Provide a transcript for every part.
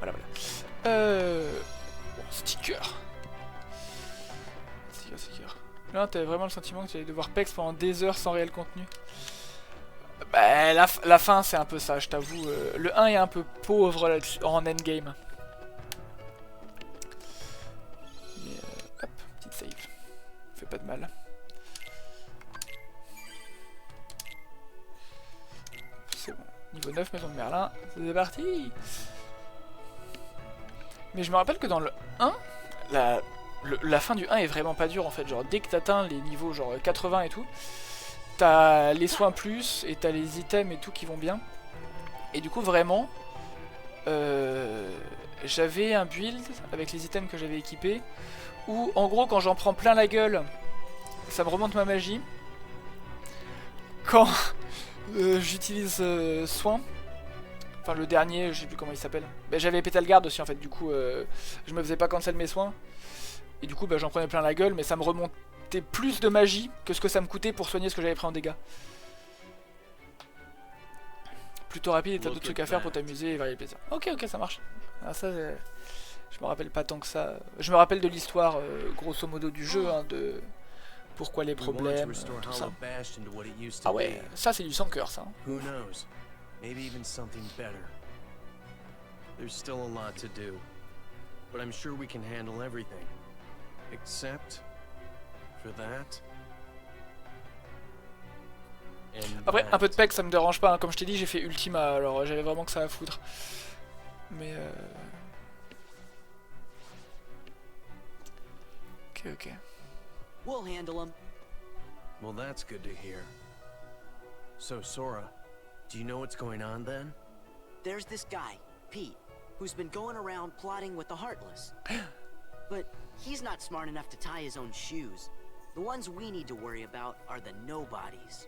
Voilà, voilà. Bon, sticker. Sticker. Là, t'avais vraiment le sentiment que tu allais devoir pex pendant des heures sans réel contenu. Bah, la fin, c'est un peu ça, je t'avoue. Le 1 est un peu pauvre là en endgame. Mais, hop, petite save. Fait pas de mal. C'est bon. Niveau 9, maison de Merlin. C'est parti. Mais je me rappelle que dans le 1, la fin du 1 est vraiment pas dure en fait. Genre, dès que t'atteins les niveaux genre 80 et tout, t'as les soins plus et t'as les items et tout qui vont bien. Et du coup, vraiment, j'avais un build avec les items que j'avais équipés où, en gros, quand j'en prends plein la gueule, ça me remonte ma magie. Quand j'utilise soin, enfin le dernier, je sais plus comment il s'appelle. Bah, j'avais Pétal Garde aussi en fait, du coup je me faisais pas cancel mes soins. Et du coup bah, j'en prenais plein la gueule, mais ça me remontait plus de magie que ce que ça me coûtait pour soigner ce que j'avais pris en dégâts. Plutôt rapide et t'as d'autres trucs à faire pour t'amuser et varier le plaisir. Ok, ça marche. Ah, ça, je me rappelle pas tant que ça. Je me rappelle de l'histoire grosso modo du jeu, hein, de pourquoi les problèmes, tout ça. Ah ouais, ça c'est du sans cœur ça. Hein. Maybe even something better. There's still a lot to do, but I'm sure we can handle everything. Except for that. Après, un peu de pec ça me dérange pas, hein. Comme je t'ai dit, j'ai fait Ultima, alors j'avais vraiment que ça à foutre. Mais ok. We'll handle him. Well, that's good to hear. So, Sora, do you know what's going on then? There's this guy, Pete, who's been going around plotting with the Heartless. But he's not smart enough to tie his own shoes. The ones we need to worry about are the nobodies.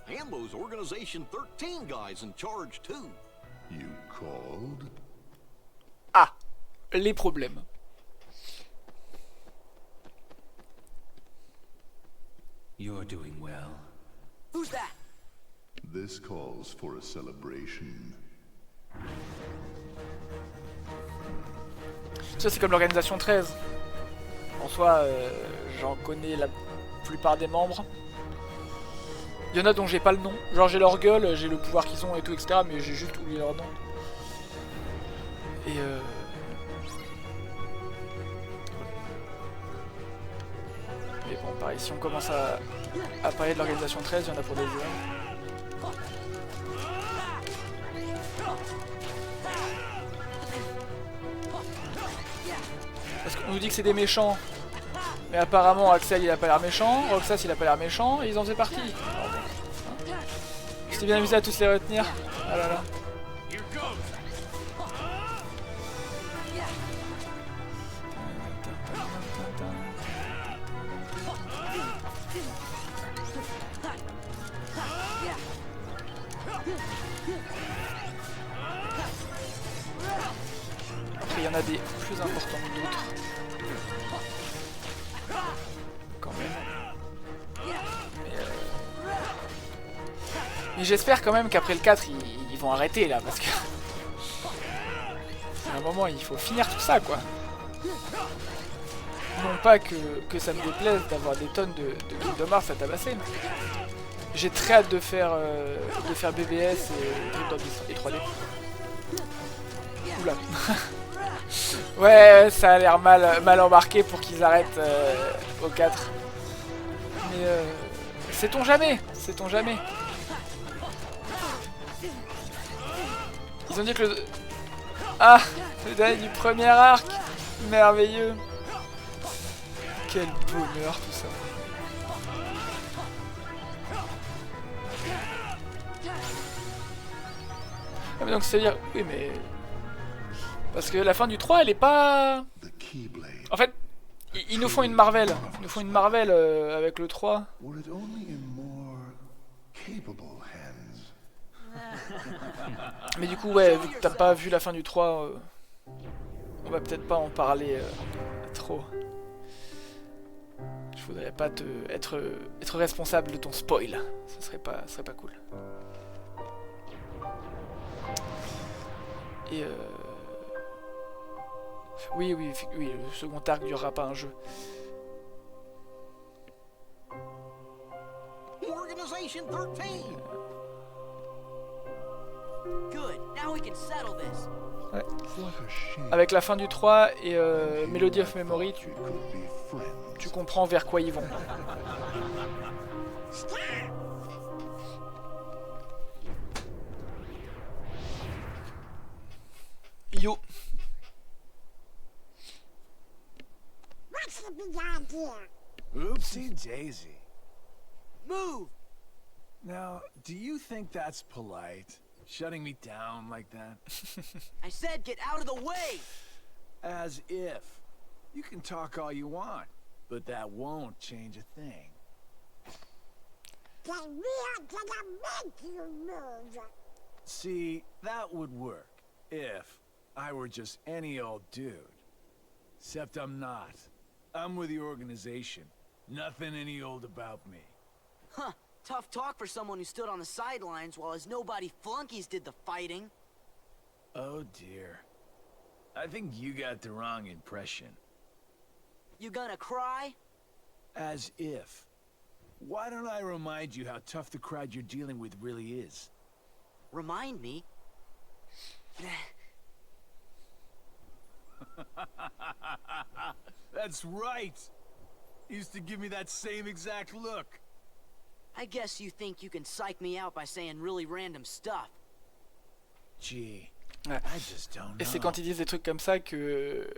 And those Organization 13 guys in charge too. You called? Ah, les problèmes. You're doing well. Who's that? This calls for a celebration. Ça c'est comme l'organisation 13. En soi, j'en connais la plupart des membres. Il y en a dont j'ai pas le nom. Genre j'ai leur gueule, j'ai le pouvoir qu'ils ont et tout, etc. Mais j'ai juste oublié leur nom. Et mais bon, pareil, si on commence à parler de l'organisation 13, il y en a pour des heures. Parce qu'on nous dit que c'est des méchants. Mais apparemment Axel il a pas l'air méchant, Roxas il a pas l'air méchant, et ils en faisaient partie. Je t'ai bien amusé à tous les retenir. Ah là là. Après il y en a des plus importants que d'autres. Quand même. Mais j'espère quand même qu'après le 4 ils vont arrêter là parce que à un moment il faut finir tout ça quoi. Non pas que ça me déplaise d'avoir des tonnes de Kingdom Hearts à tabasser. J'ai très hâte de faire BBS et Dream Drop et 3D. Oula. Ouais, ça a l'air mal embarqué pour qu'ils arrêtent au 4. Mais sait-on jamais, sait-on jamais. Ils ont dit que le... Ah, le dernier du premier arc. Merveilleux. Quel bonheur tout ça. Ah mais donc c'est à dire... Oui mais... Parce que la fin du 3 elle est pas... En fait, ils nous font une Marvel. Ils nous font une Marvel avec le 3. Mais du coup ouais, vu que t'as pas vu la fin du 3, on va peut-être pas en parler trop. Je voudrais pas être responsable de ton spoil. Ce serait pas cool. Et Oui, oui, oui, le second arc durera pas un jeu. Organization 13! Good. Now we can settle this. Ouais. What a shame. Avec la fin du 3 et Melody of I Memory, thought we could be friends. tu comprends vers quoi ils vont. Yo. What's the big idea? Oopsie daisy. Move! Now, do you think that's polite? Shutting me down like that? I said get out of the way! As if. You can talk all you want, but that won't change a thing. Then we are gonna make you move. See, that would work if I were just any old dude. Except I'm not. I'm with the organization. Nothing any old about me. Huh. Tough talk for someone who stood on the sidelines while his nobody flunkies did the fighting. Oh dear. I think you got the wrong impression. You gonna cry? As if. Why don't I remind you how tough the crowd you're dealing with really is? Remind me? That's right! Used to give me that same exact look. I guess you think you can psych me out by saying really random stuff. Gee, Ouais. I just don't Et c'est know. quand ils disent des trucs comme ça que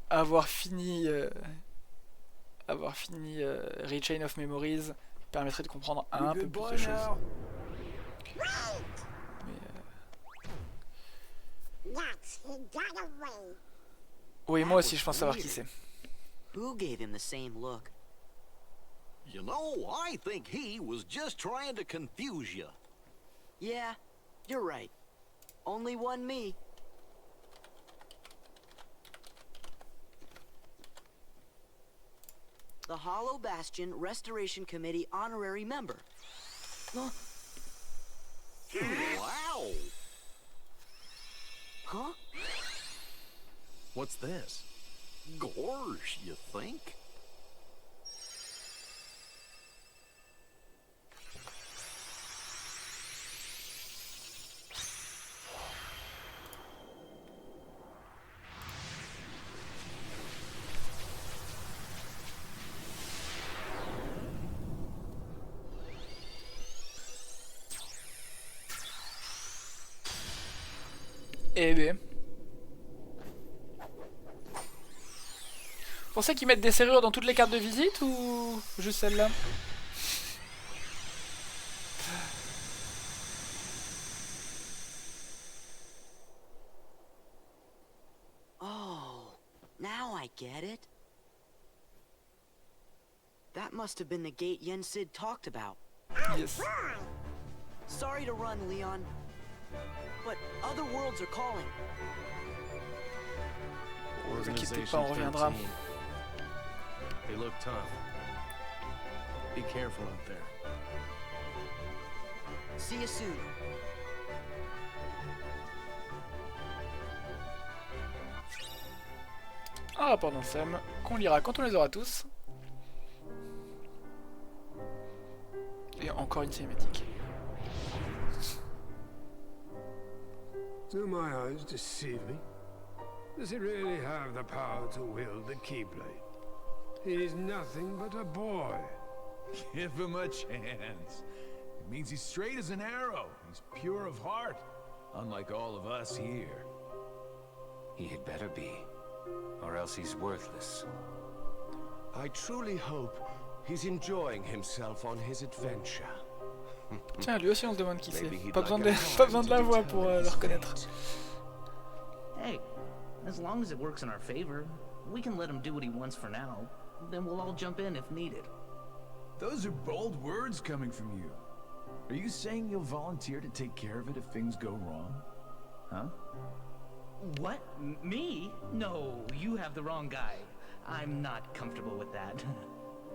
avoir fini Rechain of Memories permettrait de comprendre You un peu good plus boy de choses. now? Mais, That's he got away. oui, moi aussi je pense savoir qui c'est. Who gave him the same look? You know, I think he was just trying to confuse you. Yeah, you're right. Only one me. The Hollow Bastion Restoration Committee honorary member. Wow! Huh? What's this? Gorge, you think? Eh ben. Vous pensez qu'ils mettent des serrures dans toutes les cartes de visite ou juste celle-là? Oh, now I get it. That must have been the gate Yen Sid talked about. Yes. Sorry to run, Leon. But other worlds are calling. Vous inquiétez Organization pas, on reviendra. 13. They look tough. Be careful out there. See you soon. Un rapport d'Ansem qu'on lira quand on les aura tous. Et encore une cinématique. Do my eyes deceive me? Does he really have the power to wield the Keyblade? He's nothing but a boy. Give him a chance. It means he's straight as an arrow. He's pure of heart. Unlike all of us here. He had better be, or else he's worthless. I truly hope he's enjoying himself on his adventure. Tiens, lui aussi on se demande qui c'est. Maybe he'd Pas like besoin a de, hand pas besoin de to la voix determine pour le his reconnaître. fate. Hey, as long as it works in our favor, we can let him do what he wants for now. Then we'll all jump in if needed. Those are bold words coming from you. Are you saying you'll volunteer to take care of it if things go wrong? Huh? What? Me? No, you have the wrong guy. I'm not comfortable with that.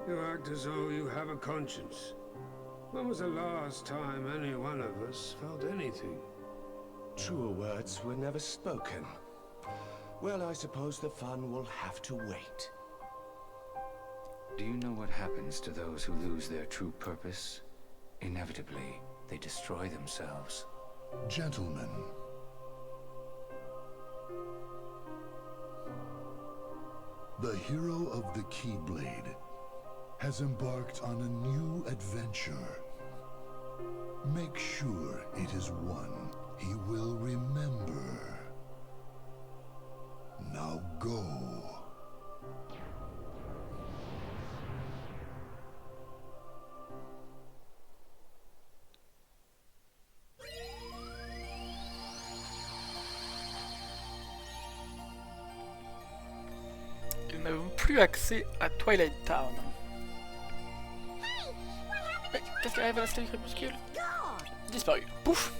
You act as though you have a conscience. When was the last time any one of us felt anything? Truer words were never spoken. Well, I suppose the fun will have to wait. Do you know what happens to those who lose their true purpose? Inevitably, they destroy themselves. Gentlemen, the hero of the Keyblade has embarked on a new adventure. Make sure it is one he will remember. Now go. Nous n'avons plus accès à Twilight Town. Qu'est-ce qui arrive à la statue crépuscule? Disparu. Pouf.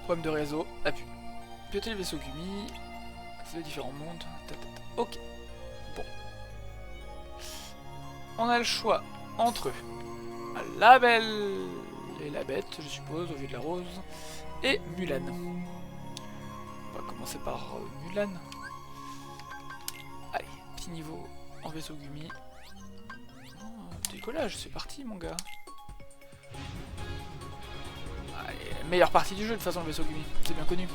Problème de réseau. Appui. Piloter le vaisseau Gumi. C'est de différents mondes. Ok. Bon. On a le choix entre la Belle et la Bête, je suppose, au vu de la rose, et Mulan. On va commencer par Mulan. Allez, petit niveau en vaisseau Gumi. Oh, décollage, c'est parti mon gars. Allez, meilleure partie du jeu de toute façon le vaisseau Gumi, c'est bien connu.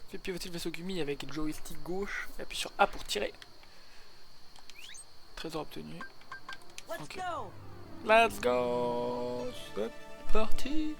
Fait pivoter le vaisseau Gumi avec le joystick gauche et appuie sur A pour tirer. Trésor obtenu. Ok. Let's go. C'est parti.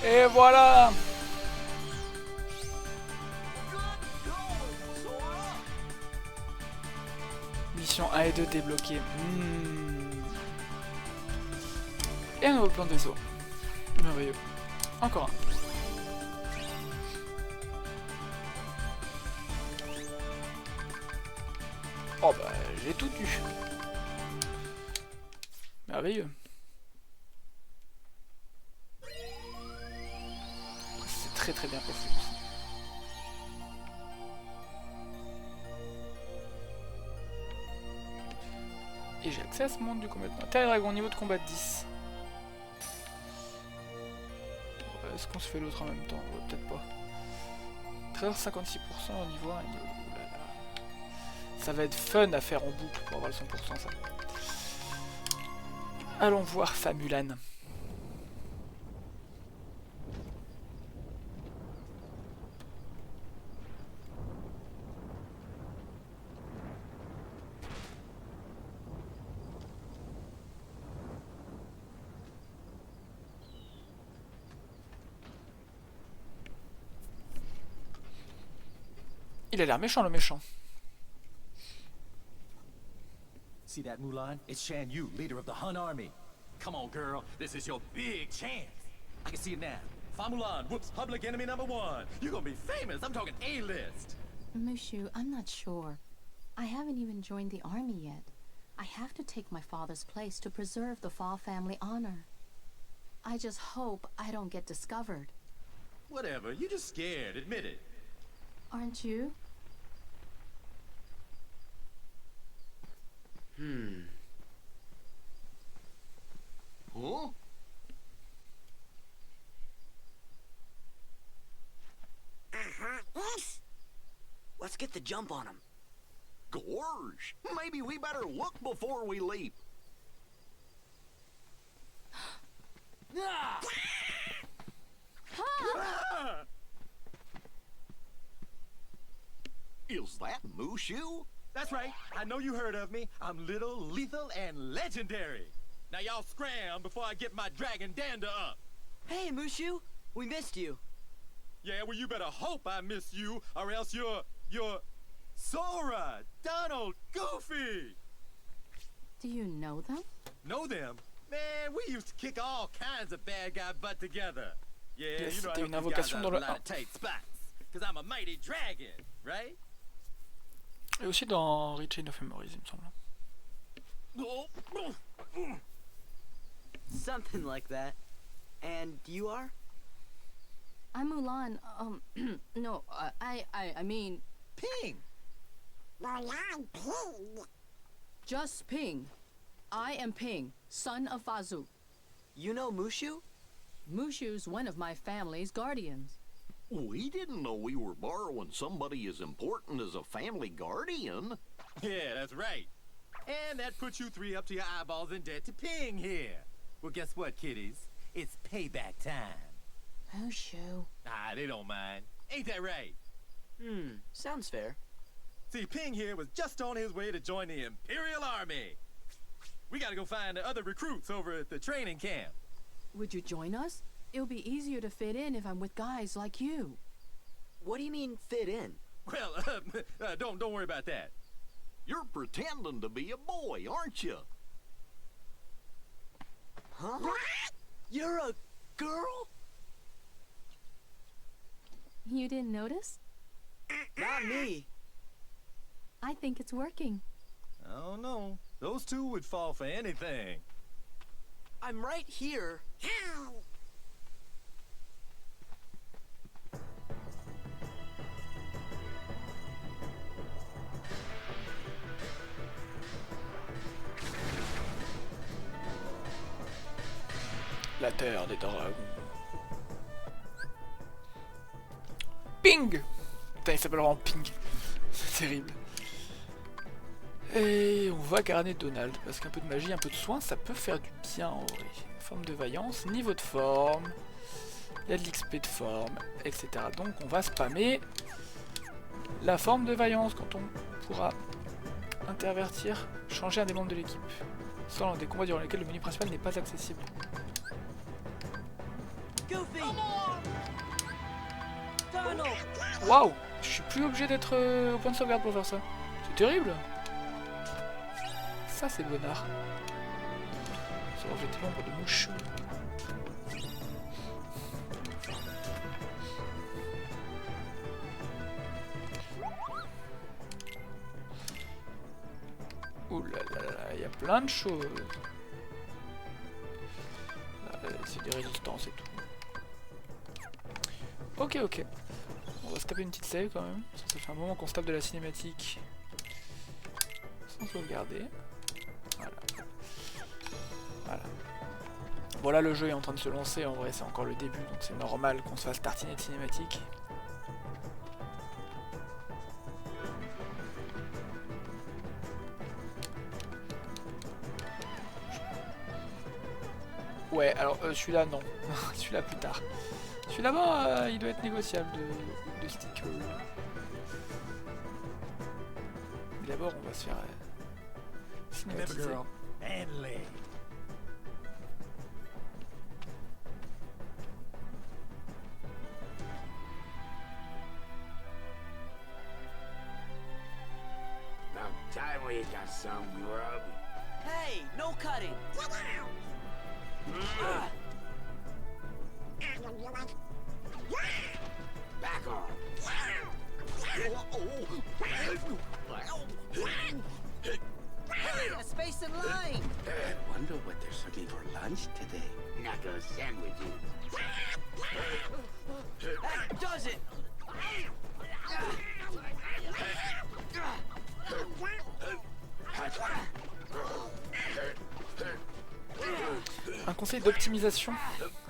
Et voilà. Mission 1 et 2 débloquées. Et un nouveau plan de vaisseau. Merveilleux. Encore un. Oh bah, j'ai tout eu. Merveilleux. C'est très très bien passé. Et j'ai accès à ce monde du combat. Terre et dragon, niveau de combat 10. Est-ce qu'on se fait l'autre en même temps? Ouais, peut-être pas. 56% au niveau 1. Oh là là. Ça va être fun à faire en boucle pour avoir le 100% ça. Allons voir Famulan. Il a l'air méchant le méchant. See that, Mulan? It's Shan Yu, leader of the Hun army. Come on, girl. This is your big chance. I can see it now. Fa Mulan whoops public enemy #1. You're gonna be famous. I'm talking A-list. Mushu, I'm not sure. I haven't even joined the army yet. I have to take my father's place to preserve the Fa family honor. I just hope I don't get discovered. Whatever. You're just scared. Admit it. Aren't you? Huh? Yes. Let's get the jump on him. Gorge, maybe we better look before we leap. Is that Mushu? That's right. I know you heard of me. I'm little, lethal, and legendary. Now y'all scram before I get my dragon dander up. Hey, Mushu, we missed you. Yeah, well, you better hope I miss you, or else you're Sora, Donald, Goofy. Do you know them? Know them? Man, we used to kick all kinds of bad guy butt together. Yeah, Yes, you know I c'était help une these invocation guys dans out le of a lot 1. of tight spots, cause I'm a mighty dragon, right? Et aussi dans Rechain of Memories, il me semble. Something like that. And you are? I'm Mulan. No, I mean Ping. Mulan Ping. just Ping. I am Ping, son of Fazu. You know Mushu? Mushu's one of my family's guardians. We didn't know we were borrowing somebody as important as a family guardian. Yeah, that's right. And that puts you three up to your eyeballs in debt to Ping here. Well, guess what, kiddies? It's payback time. Mushu. Ah, they don't mind. Ain't that right? Sounds fair. See, Ping here was just on his way to join the Imperial Army. We gotta go find the other recruits over at the training camp. Would you join us? It'll be easier to fit in if I'm with guys like you. What do you mean fit in? Well, don't worry about that. You're pretending to be a boy, aren't you? Huh? You're a girl? You didn't notice? Not me. I think it's working. I don't know. Those two would fall for anything. I'm right here. La terre des dragons. Ping! Putain, il s'appelle vraiment Ping. C'est terrible. Et on va garder Donald, parce qu'un peu de magie, un peu de soin, ça peut faire du bien en vrai. Forme de vaillance, niveau de forme, il y a de l'XP de forme, etc. Donc on va spammer la forme de vaillance quand on pourra intervertir, changer un des membres de l'équipe. Soit dans des combats durant lesquels le menu principal n'est pas accessible. Goofy! Donald! Waouh! Je suis plus obligé d'être au point de sauvegarde pour faire ça. C'est terrible! Ça c'est bonnard. sans refléter l'ombre de mouche. Ouh là là là, il y a plein de choses. C'est des résistances et tout. Ok, ok. On va se taper une petite save quand même. Ça fait un moment qu'on se tape de la cinématique sans sauvegarder. Voilà. Voilà. Bon là le jeu est en train de se lancer, en vrai c'est encore le début, donc c'est normal qu'on se fasse tartiner de cinématique. Ouais, alors celui-là non, celui-là plus tard. Celui-là bas il doit être négociable de sticker. Mais d'abord on va se faire cinématiser. About time we got some grub. Hey, no cutting. Back off. Hey, a space in line. Wonder what they're serving for lunch today. Knuckle sandwiches. That does it. Un conseil d'optimisation,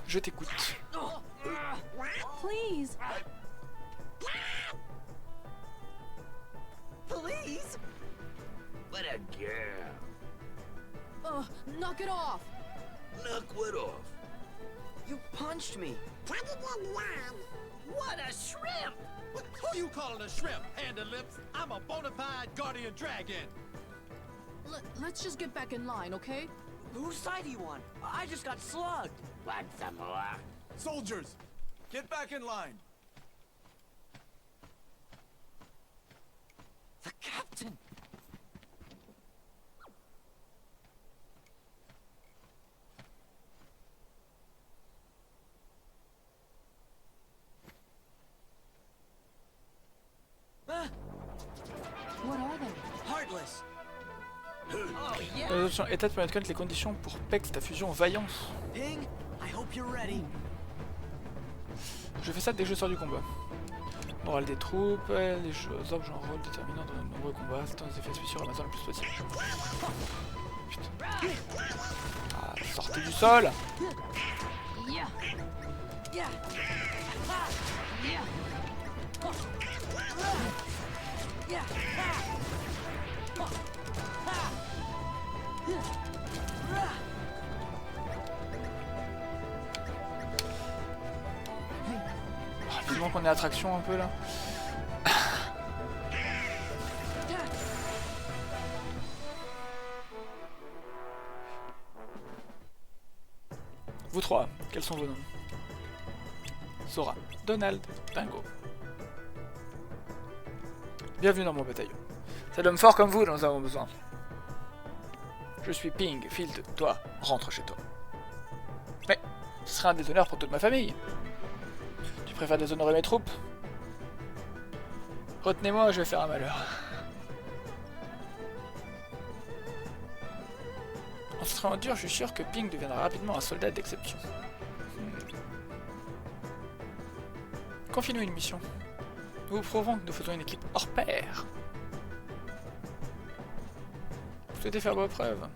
je t'écoute. Please. Please? What a girl. Knock it off. Knock what off? You punched me. What a shrimp! Who you calling a shrimp, Hand and Lips? I'm a bona fide guardian dragon. Let's just get back in line, okay? Whose side are you on? I just got slugged. Want some more? Soldiers, get back in line. The captain. What are they? Heartless. Les options état permettent de connaître les conditions pour PEX ta fusion Vaillance. Ping, I hope you're ready. Je fais ça dès que je sors du combat. Moral des troupes, les ordres jouent un rôle déterminant dans de nombreux combats, c'est un effet spéciaux ramassant le plus possible. Putain. Ah, sortez du sol! Vivement qu'on ait attraction un peu là. Vous trois, quels sont vos noms? Sora, Donald, Dingo. Bienvenue dans mon bataillon. C'est d'hommes forts comme vous dont nous avons besoin. Je suis Ping, Field, toi, rentre chez toi. Mais, ce serait un déshonneur pour toute ma famille. Tu préfères déshonorer mes troupes? Retenez-moi, je vais faire un malheur. En se traitant dur, je suis sûr que Ping deviendra rapidement un soldat d'exception. Confiez-nous une mission. Nous vous prouvons que nous faisons une équipe hors pair. Vous souhaitez faire vos preuves?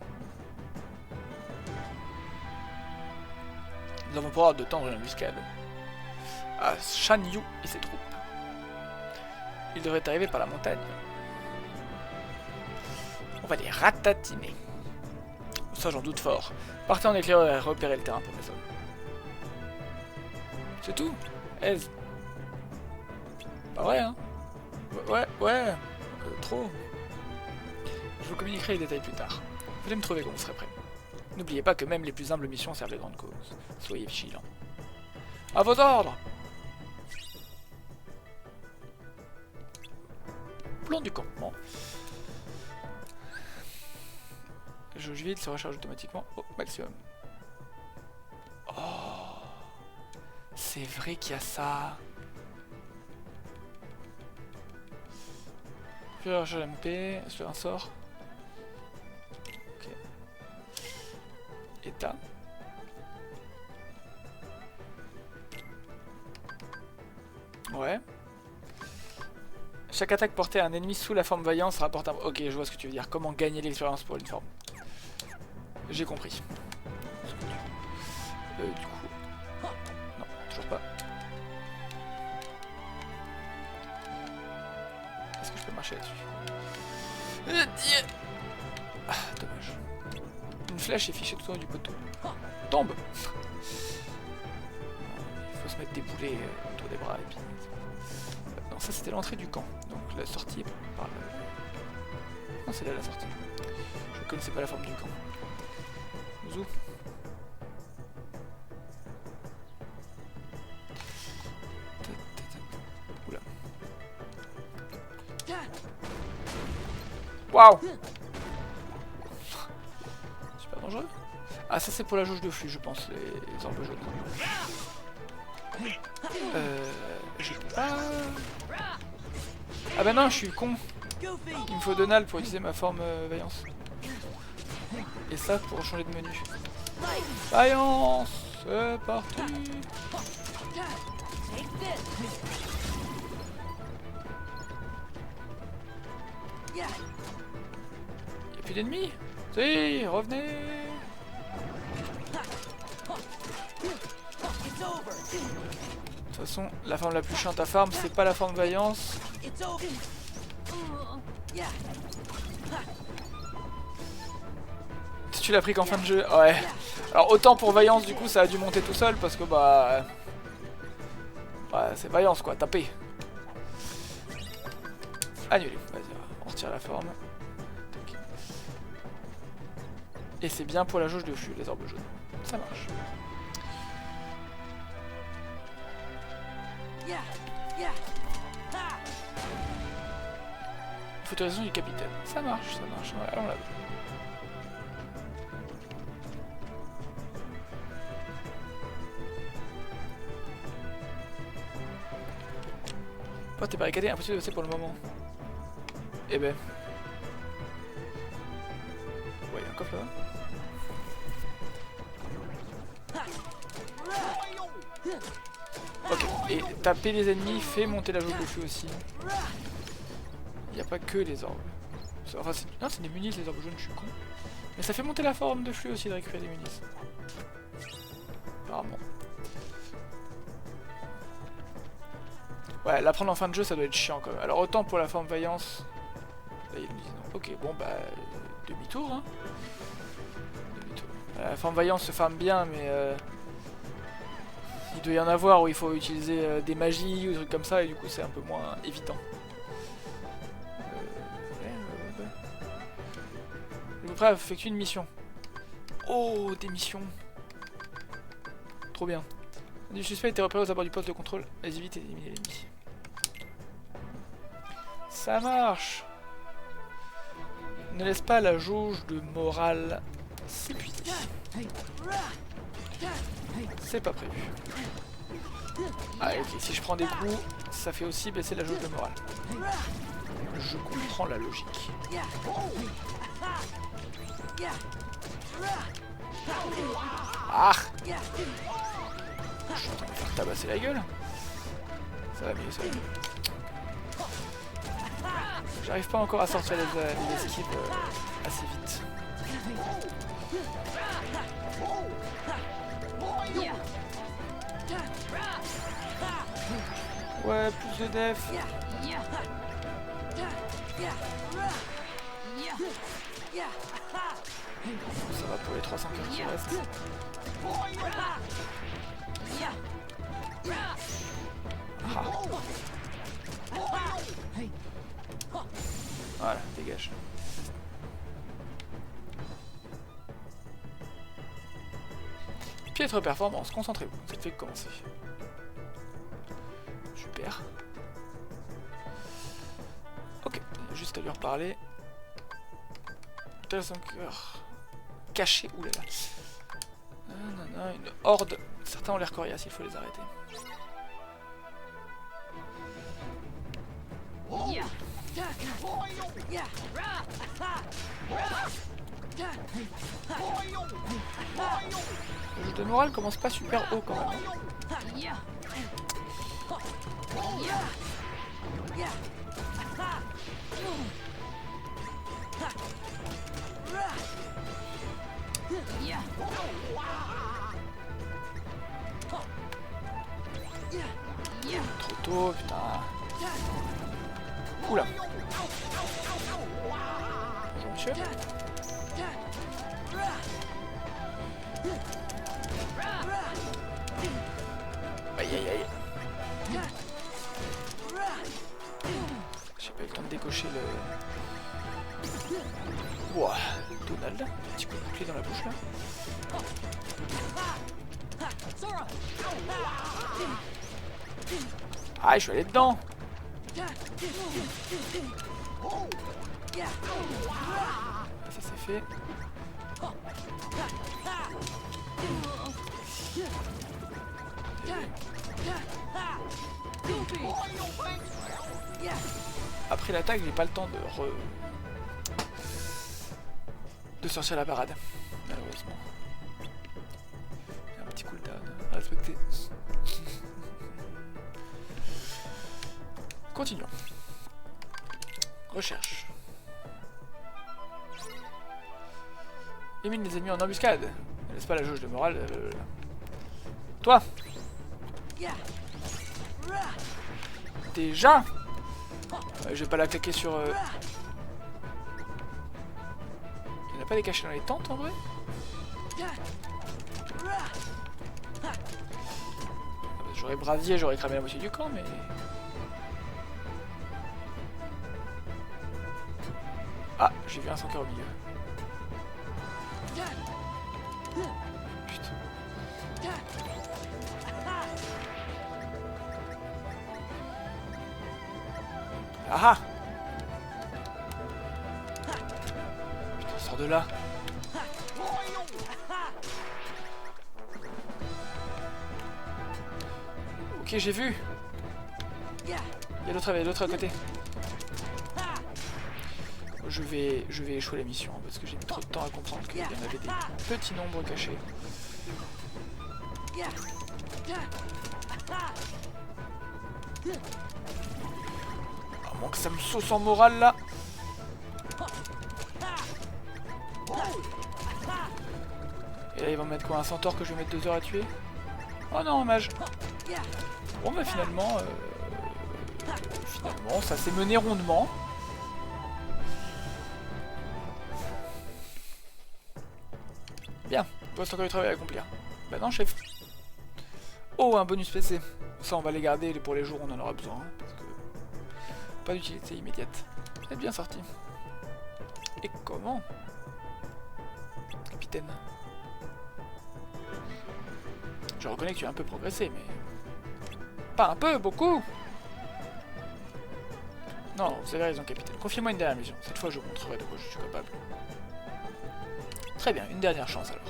Nous avons pour ordre de tendre une embuscade à Shan Yu et ses troupes. Ils devraient arriver par la montagne. On va les ratatiner. Ça j'en doute fort. Partez en éclaireur et repérez le terrain pour mes hommes. C'est tout? Ez. Pas vrai, hein? Ouais. Trop. Je vous communiquerai les détails plus tard. Venez me trouver quand vous serez prêt. N'oubliez pas que même les plus humbles missions servent les grandes causes. Soyez vigilants. À vos ordres! Plan du campement. Jauge vide se recharge automatiquement au maximum. Oh, c'est vrai qu'il y a ça. Puis alors je MP, sur un sort. Ok. État. Ouais. Chaque attaque portée à un ennemi sous la forme vaillance rapporte un... Ok, je vois ce que tu veux dire. Comment gagner l'expérience pour une forme. J'ai compris. Du coup... Non, toujours pas. Est-ce que je peux marcher là-dessus? Ah, dommage. Une flèche est fichée tout en haut du poteau. Tombe! Il faut se mettre des boulets autour des bras et puis... Non, ça c'était l'entrée du camp. Donc la sortie est par là. Non, c'est là la sortie. Je connaissais pas la forme du camp. Zou. Oula. Waouh! Super dangereux. Ah, ça c'est pour la jauge de flux, je pense, les orbes jaunes. J'ai pas... Ah bah non, je suis con. Il me faut Donald pour utiliser ma forme Vaillance. Et ça pour changer de menu. Vaillance! C'est parti! Y'a plus d'ennemis? Si, revenez! De toute façon, la forme la plus chiante à farm, c'est pas la forme Vaillance. Si tu l'as pris qu'en fin de jeu, ouais. Alors autant pour Vaillance, du coup, ça a dû monter tout seul parce que bah... Ouais, c'est Vaillance quoi, tapez. Annulé, vas-y, on retire la forme. Et c'est bien pour la jauge de flux, les orbes jaunes. Ça marche. Autorisation du capitaine. Ça marche, ouais, on l'a vu. Oh, t'es barricadé, impossible de passer pour le moment. Eh ben. Ouais, il y a un coffre là. Ok, et taper les ennemis fait monter la jauge de flux aussi. Il n'y a pas que les orbes. Enfin, non, c'est des munis les orbes jaunes, je suis con. Mais ça fait monter la forme de flux aussi de récupérer des munis. Apparemment. Ouais, la prendre en fin de jeu, ça doit être chiant quand même. Alors autant pour la forme Vaillance. Là, ils me disent non. Ok, bon bah, demi-tour. Hein. Demi-tour. La forme Vaillance se farme bien, mais il doit y en avoir où il faut utiliser des magies ou des trucs comme ça, et du coup c'est un peu moins évident. Vous prêt à effectuer une mission. Oh, des missions. Trop bien. Du suspect a été repéré aux abords du poste de contrôle. Vas-y vite, éliminer l'ennemi. Ça marche. Ne laisse pas la jauge de morale s'épuiser. C'est pas prévu. Ah ok, si je prends des coups, ça fait aussi baisser la jauge de morale. Je comprends la logique. Ah! Je suis en train de me faire tabasser la gueule. Ça va mieux, ça va mieux. J'arrive pas encore à sortir les esquives assez vite. Ouais, plus de def. Ça va pour les 300 cœurs qui restent. Ah. Voilà, dégage. Piètre performance, concentrez-vous, ça fait que commencer. Super. Ok, juste à lui reparler. 5 heures. caché. Ouh là là. Une horde. Certains ont l'air coriaces, il faut les arrêter. Le jeu de morale commence pas super haut quand même. Trop tôt, putain. Oula. Bonjour monsieur. Aïe aïe aïe. J'ai pas eu le temps de décocher le... Ouah, Donald, petit coup de bouclier dans la bouche là. Ah, je suis allé dedans. Ça c'est fait. Après l'attaque, j'ai pas le temps de sortir la parade, malheureusement. Un petit cooldown à respecter. Continuons. Recherche. Élimine les ennemis en embuscade. Ne laisse pas la jauge de morale. Toi. Déjà. Je vais pas la claquer sur... Il n'y en a pas des cachés dans les tentes en vrai? J'aurais brasier, j'aurais cramé la moitié du camp, mais... Ah, j'ai vu un sans cœur au milieu. Putain. Ah ah! Putain, sors de là! Ok, j'ai vu! Il y a l'autre à côté. Je vais échouer la mission parce que j'ai mis trop de temps à comprendre qu'il y en avait des petits nombres cachés. À moins que ça me sauce en morale là. Et là ils vont me mettre quoi, un centaure que je vais mettre 2 heures à tuer? Oh non, mage. Bon bah finalement ça s'est mené rondement. Bien, il reste encore du travail à accomplir. Bah non, chef. Oh, un bonus PC. Ça, on va les garder pour les jours où on en aura besoin. Hein, parce que pas d'utilité immédiate. C'est bien sorti. Et comment? Capitaine. Je reconnais que tu as un peu progressé, mais... Pas un peu, beaucoup. Non, vous avez raison, capitaine. Confiez-moi une dernière mission. Cette fois, je vous montrerai de quoi je suis capable. Très bien, une dernière chance alors.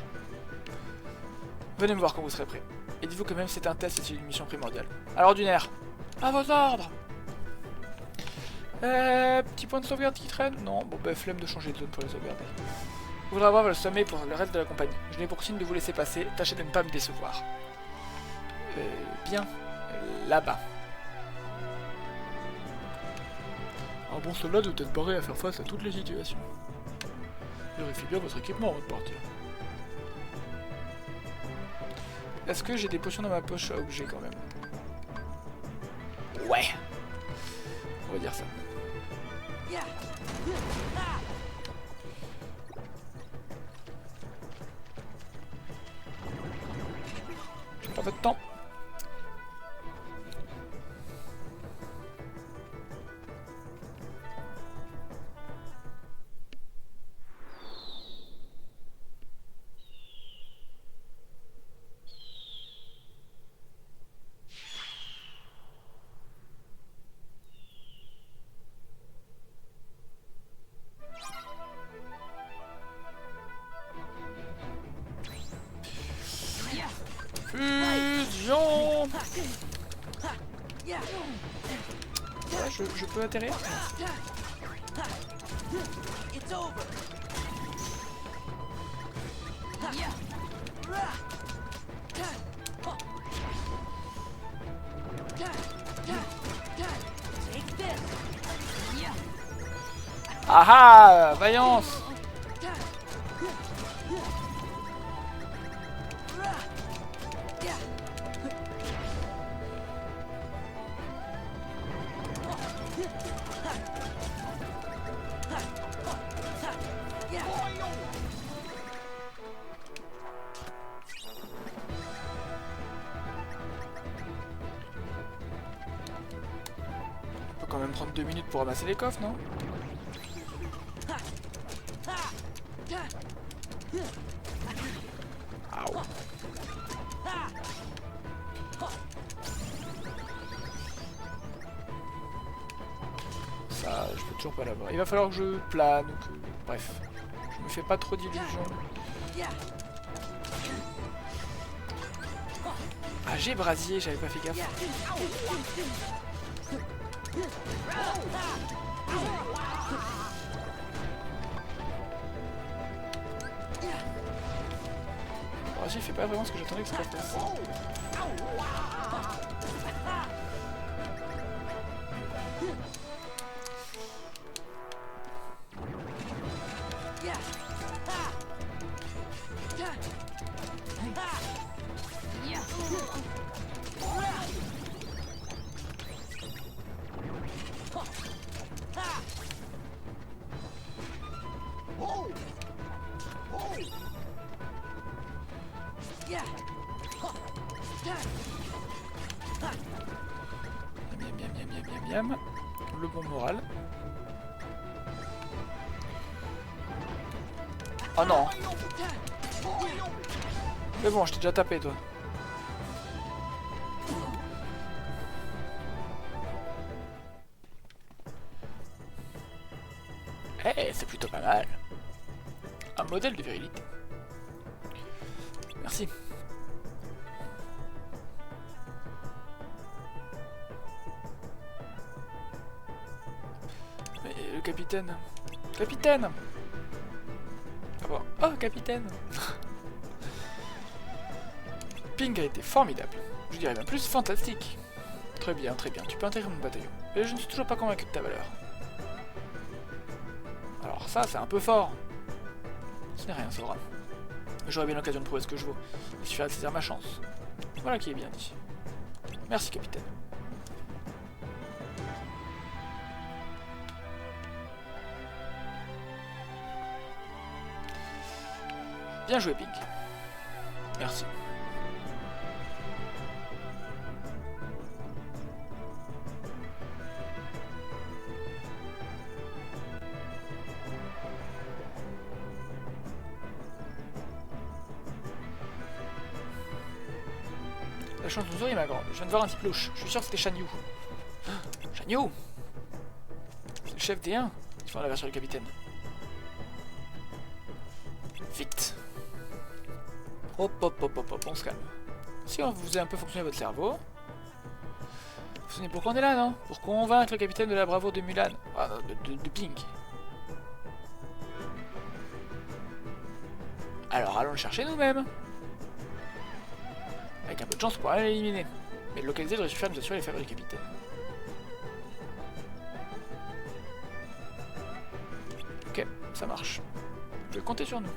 Venez me voir quand vous serez prêt. Et dites-vous que même si c'est un test, c'est une mission primordiale. À l'ordinaire. À vos ordres. Petit point de sauvegarde qui traîne? Non, bon bah flemme de changer de zone pour les sauvegarder. Vous voudrez avoir le sommet pour le reste de la compagnie. Je n'ai pour signe de vous laisser passer. Tâchez de ne pas me décevoir. Bien. Là-bas. Un bon soldat doit être paré à faire face à toutes les situations. Vérifiez bien votre équipement avant de partir. Est-ce que j'ai des potions dans ma poche à objet quand même? Ouais. On va dire ça. Pas votre temps. Ouais, je peux atterrir. Ah ah, vaillance. On peut quand même prendre 2 minutes pour ramasser les coffres, non? Aouh. Ça, je peux toujours pas l'avoir. Il va falloir que je plane, que... bref. Je me fais pas trop d'illusions. Ah, j'ai brasier, j'avais pas fait gaffe. Brasier fait pas vraiment ce que j'attendais que ça fasse. Miam. Le bon moral. Oh non. Mais bon, je t'ai déjà tapé, toi. Eh, c'est plutôt pas mal. Un modèle de virilité. Merci. Mais le capitaine... Capitaine! Ah bon. Oh, capitaine! Ping a été formidable. Je dirais même plus fantastique. Très bien, tu peux intégrer mon bataillon. Mais je ne suis toujours pas convaincu de ta valeur. Alors ça, c'est un peu fort. Ce n'est rien, Sora. J'aurai bien l'occasion de prouver ce que je vaux. Il suffira de saisir ma chance. Voilà qui est bien dit. Merci, capitaine. Bien joué, Pink. Merci. La chance de nous est ma grande. Je viens de voir un type louche. Je suis sûr que c'était Shan Yu. Shan Yu! C'est le chef des 1 qui font la version du capitaine. Vite! Hop, on se calme. Si on vous faisait un peu fonctionner votre cerveau... Vous savez pourquoi on est là, non? Pour convaincre le capitaine de la bravoure de Mulan. Ah, de Pink. Alors allons le chercher nous-mêmes. Avec un peu de chance, on pourra l'éliminer. Mais le localiser devrait suffire à nous assurer les faveurs du capitaine. Ok, ça marche. Vous pouvez compter sur nous.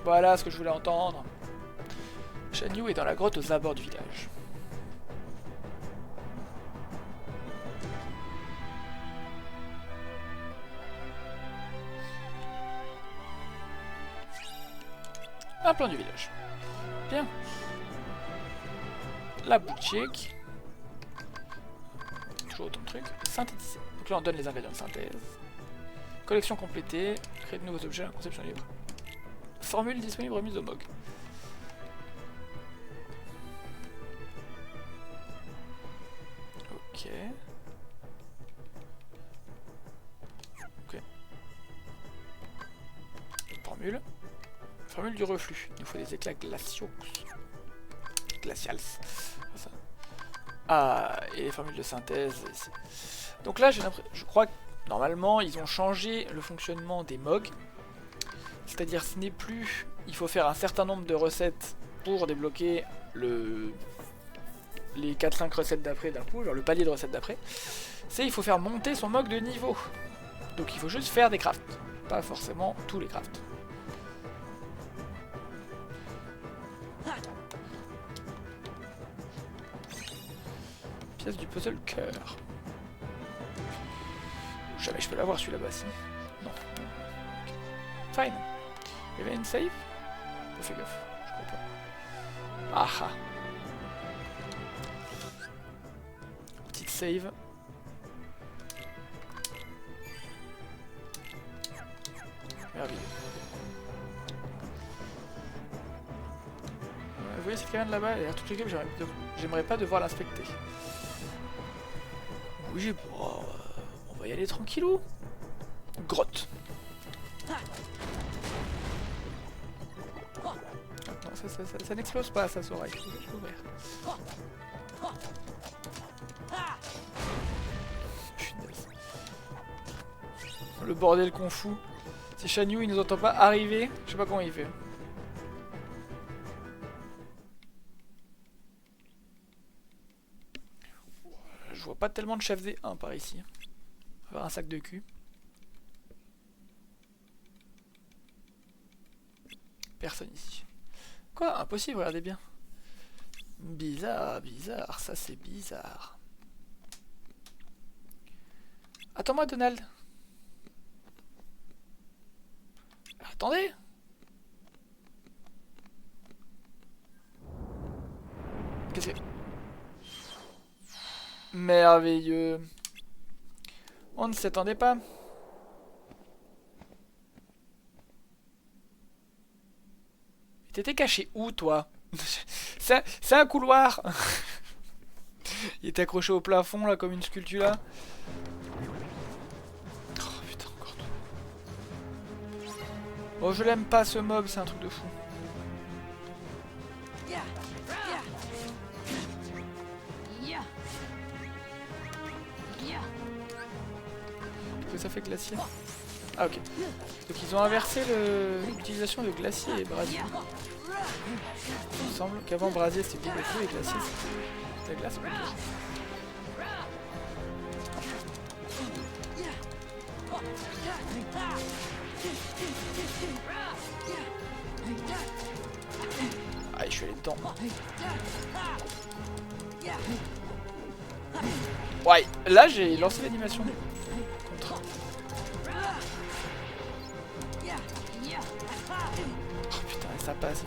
Voilà ce que je voulais entendre. Shan Yu est dans la grotte aux abords du village. Un plan du village. Bien. La boutique. Toujours autant de trucs. Synthétiser. Donc là on donne les ingrédients de synthèse. Collection complétée. Créer de nouveaux objets à la conception libre. Formule disponible remise au MOG. Ok. Ok. Formule. Formule du reflux. Il nous faut des éclats glaciaux. glacials. Ça. Ah, et les formules de synthèse ici. Donc là, je crois que normalement, ils ont changé le fonctionnement des MOG. C'est-à-dire, ce n'est plus... Il faut faire un certain nombre de recettes pour débloquer les 4-5 recettes d'après d'un coup, genre le palier de recettes d'après. C'est il faut faire monter son MOG de niveau. Donc il faut juste faire des crafts. Pas forcément tous les crafts. Pièce du puzzle cœur. Jamais je peux l'avoir celui là-bas, si. Non. Fine. Il y avait une save? Oh, fais gaffe, je crois pas. Ah ah. Petite save. Merveilleux. Vous voyez cette caverne là-bas, elle a l'air toute l'équipe, j'aimerais pas devoir l'inspecter. Oui, bon, on va y aller tranquillou. Grotte. Non, ça n'explose pas, ça sera ouvert. Punaise. Le bordel qu'on fout. Si Shan Yu il nous entend pas arriver, je sais pas comment il fait. Je vois pas tellement de chef D1 par ici. On va avoir un sac de cul. Personne ici. Quoi? Impossible, regardez bien. Bizarre, bizarre, ça c'est bizarre. Attends-moi, Donald. Attendez. Qu'est-ce que... Merveilleux. On ne s'y attendait pas. T'étais caché où, toi? C'est un couloir. Il était accroché au plafond, là, comme une sculpture, là. Oh, putain, encore tout. Oh, je l'aime pas, ce mob, c'est un truc de fou. Qu'est-ce que ça fait, glacier? Ah, ok. Donc ils ont inversé l'utilisation de glacier et brasier. Il me semble qu'avant brasier c'était bien et glacier c'était la glace plutôt. Ah, je suis allé dedans. Ouais, là j'ai lancé l'animation. Contre. Oh putain, ça passe.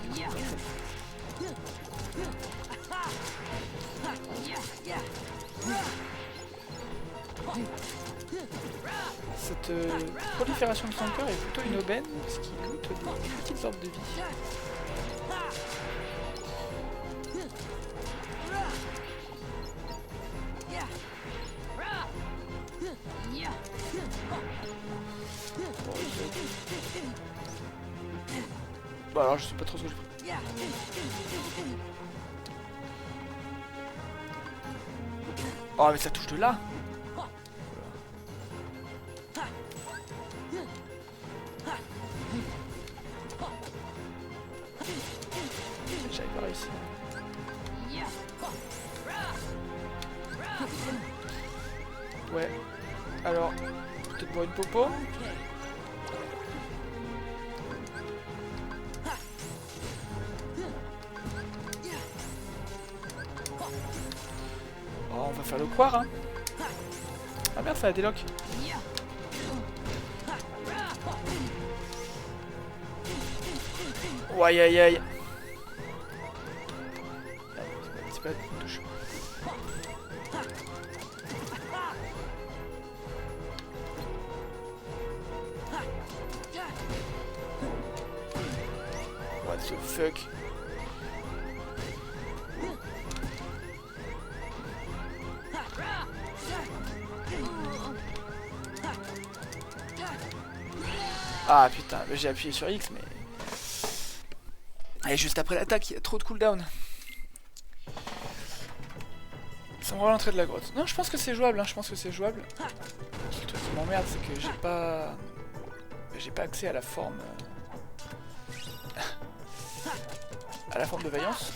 Cette prolifération de son cœur est plutôt une aubaine, parce qu'il goûte des petites orbes de vie. Bon alors je sais pas trop ce que je fais. Oh mais ça touche de là. J'avais pas réussi. Ouais. Alors, peut-être pour une popo. Oh, on va faire le croire, hein. Ah merde, ça a déloc. Oh, aïe aïe aïe. C'est pas une touche. What the fuck? Ah putain, j'ai appuyé sur X mais... Et juste après l'attaque, il y a trop de cooldown. Ça me rend l'entrée de la grotte. Non, je pense que c'est jouable, hein, je pense que c'est jouable. Le truc qui m'emmerde, c'est que j'ai pas... J'ai pas accès à la forme... à la forme de vaillance.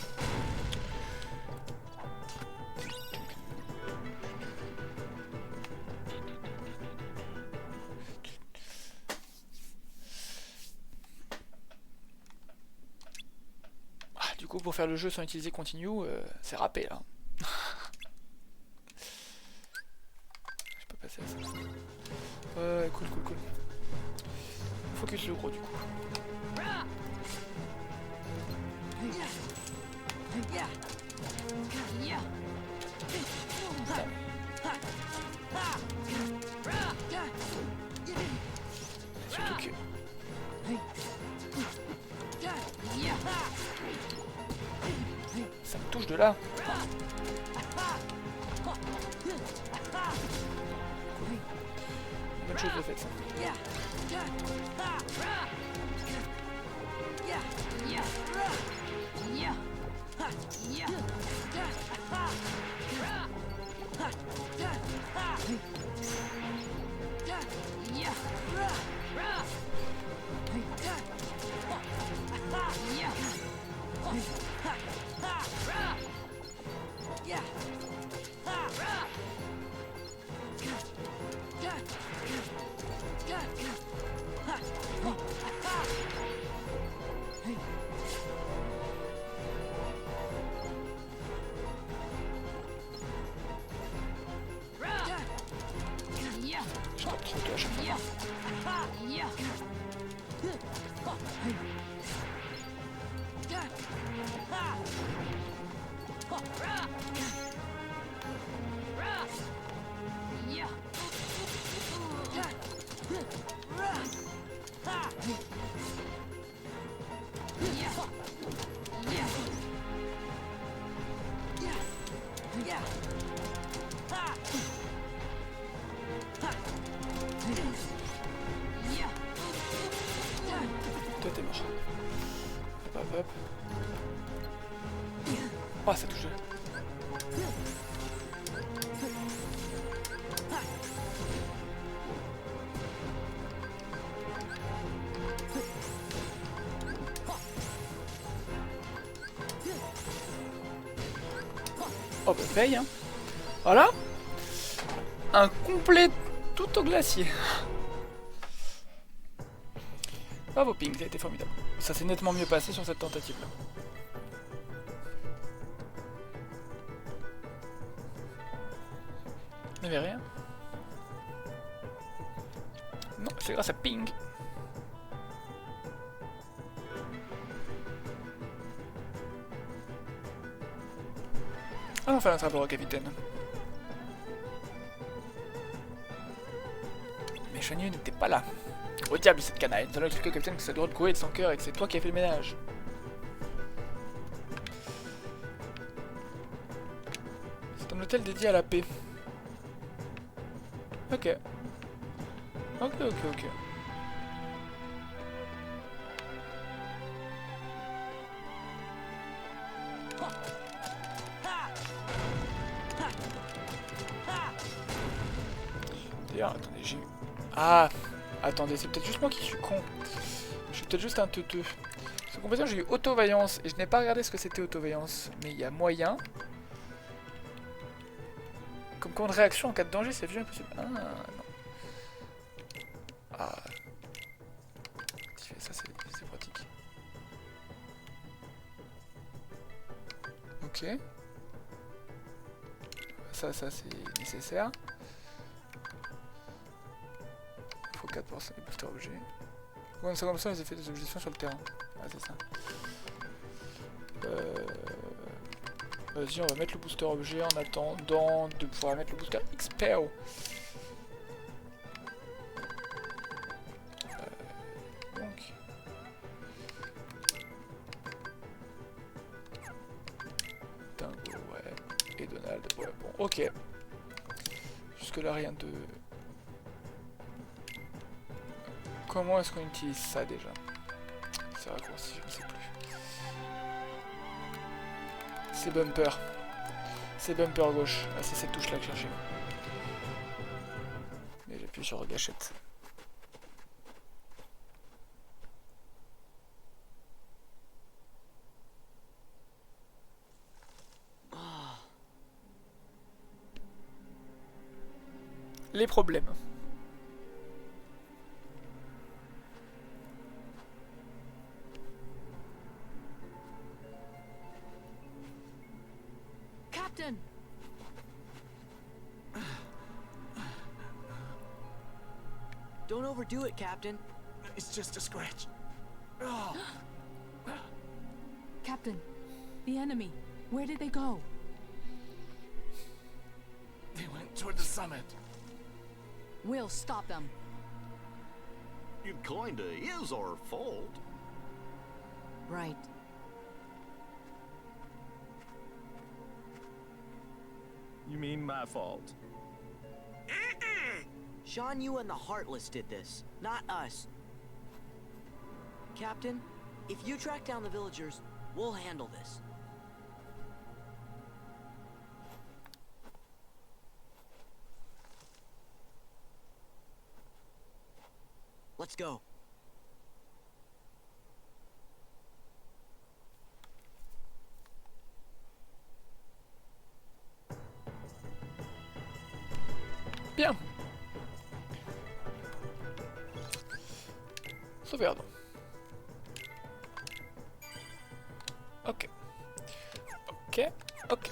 Ah, du coup, pour faire le jeu sans utiliser continue, c'est râpé là. Je peux passer à ça. Cool. Focus le gros du coup. Surtout que... ça me touche de là. Bonne chose de fait ça. Je tape trop tôt à chaque fois. Toi t'es mort. Hop. Oh ça touche. Oh bah paye hein. Voilà. Un complet tout au glacier. Bravo Ping, t'as été formidable. Ça s'est nettement mieux passé sur cette tentative là. Il n'y avait rien. Non, c'est grâce à Ping. Ah, on fait un travail au capitaine. Mais Chagnon n'était pas là. Au diable cette canaille, nous allons expliquer au capitaine que c'est le droit de courir de son cœur et que c'est toi qui as fait le ménage. C'est un hôtel dédié à la paix. Ok. D'ailleurs, attendez, j'ai eu... Ah, attendez, c'est peut-être juste moi qui suis con. Je suis peut-être juste un teuteux. Parce compétent, j'ai eu auto-vaillance et je n'ai pas regardé ce que c'était auto-vaillance. Mais il y a moyen. Comme commande de réaction en cas de danger, c'est vieux impossible. Ah, non. Ah. Ça, c'est pratique. Ok. Ça c'est nécessaire. Il faut 4% des boosters objets. Ouais, 50% des effets des objets sur le terrain. Ah, c'est ça. Vas-y, on va mettre le booster objet en attendant de pouvoir mettre le booster XPO. Donc. Dingo, ouais. Et Donald, ouais, bon, ok. Jusque là, rien de... Comment est-ce qu'on utilise ça déjà? C'est raccourci, je ne sais plus. C'est bumper. C'est bumper gauche. Ah, c'est cette touche là que je cherchais. Et j'appuie sur gâchette. Les problèmes. Captain! Don't overdo it, Captain. It's just a scratch. Oh. Captain, the enemy. Where did they go? They went toward the summit. We'll stop them. It kinda is our fault. Right. You mean my fault? Shan Yu and the Heartless did this, not us. Captain, if you track down the villagers, we'll handle this. Let's go. Bien. Sauvegarde. Ok. Ok. Ok.